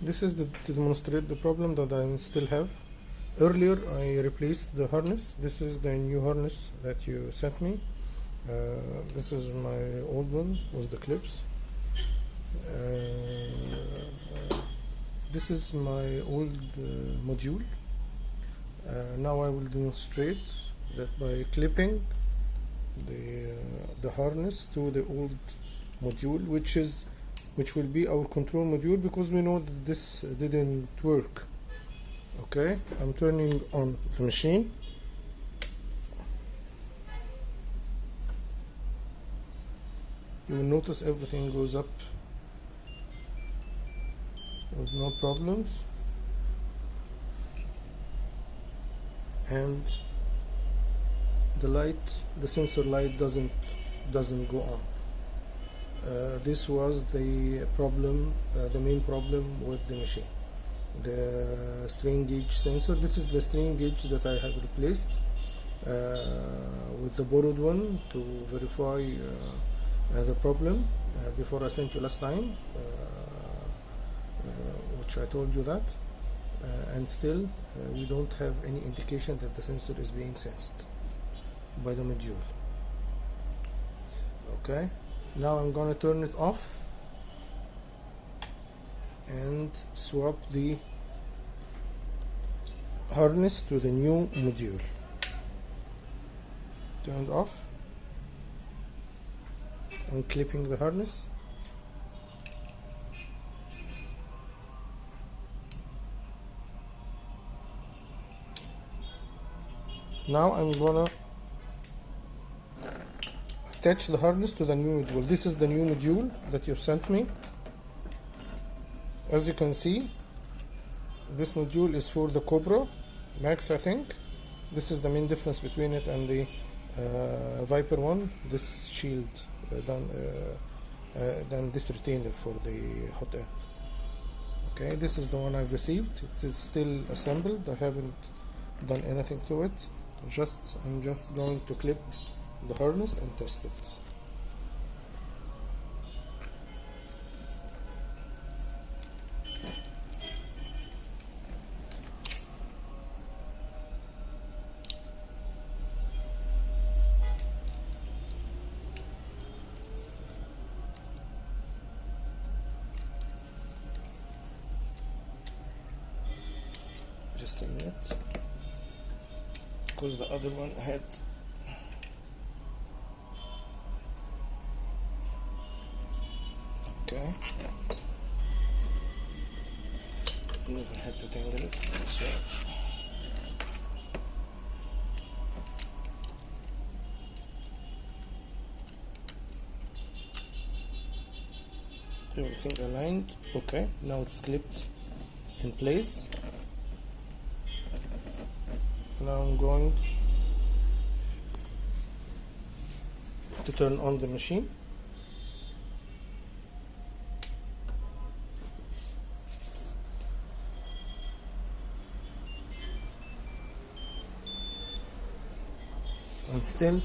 This is to demonstrate the problem that I still have. Earlier I replaced the harness. This is the new harness that you sent me. This is my old one with the clips. This is my old module. Now I will demonstrate that by clipping the harness to the old module, which will be our control module, because we know that this didn't work. Okay, I'm turning on the machine. You will notice everything goes up with no problems, and the sensor light doesn't go on. This was the problem, the main problem with the machine. The strain gauge sensor. This is the strain gauge that I have replaced with the borrowed one to verify the problem before I sent you last time, which I told you that, and still we don't have any indication that the sensor is being sensed by the module. Okay, now I'm gonna turn it off and swap the harness to the new module. Turned off. I'm clipping the harness. Now I'm gonna attach the harness to the new module. This is the new module that you've sent me. As you can see, this module is for the Cobra Max, I think. This is the main difference between it and the Vyper one. This shield than this retainer for the hotend. Okay, this is the one I've received. It's still assembled. I haven't done anything to it. I'm just going to clip the harness and test it. Just a minute, because the other one had okay. Never had to tangle it this way. Everything aligned. Okay, now it's clipped in place. Now I'm going to turn on the machine. And still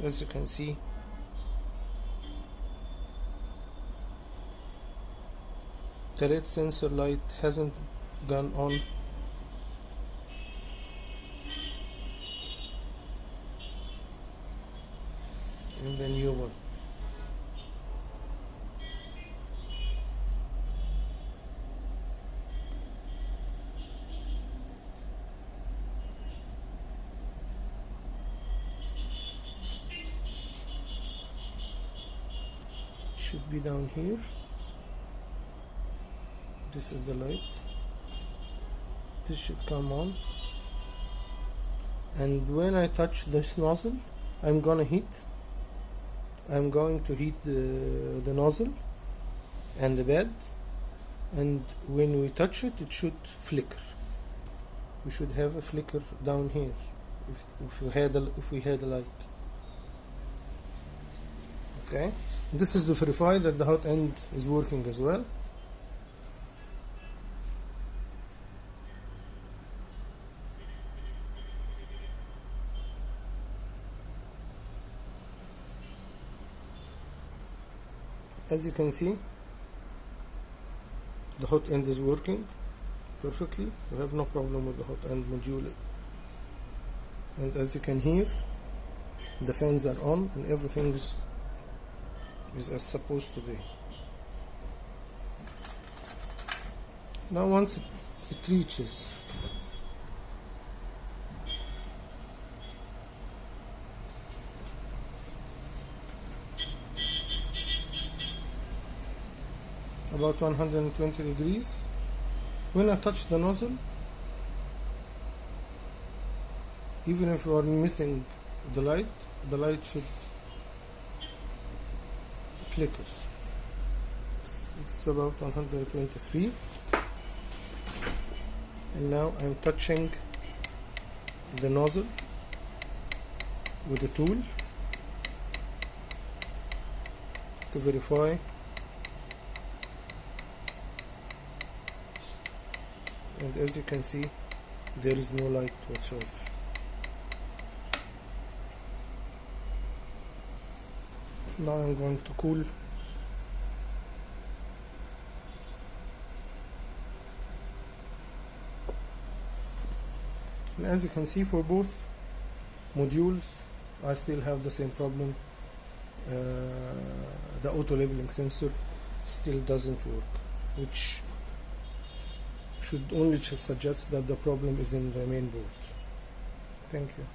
as you can see, the red sensor light hasn't gone on. In the new one. Should be down here. This is the light. This should come on, and when I touch this nozzle, I'm going to heat the nozzle and the bed, and when we touch it, it should flicker. We should have a flicker down here if we had a light. Okay, this is to verify that the hot end is working as well. As you can see, the hot end is working perfectly. We have no problem with the hot end module, and as you can hear, the fans are on and everything is as supposed to be. Now once it reaches about 120 degrees, when I touch the nozzle, even if you are missing the light should flicker. It's about 123, and now I'm touching the nozzle with the tool to verify and as you can see, there is no light whatsoever. Now I'm going to cool and as you can see, for both modules I still have the same problem. The auto leveling sensor still doesn't work, which should only suggest that the problem is in the main board. Thank you.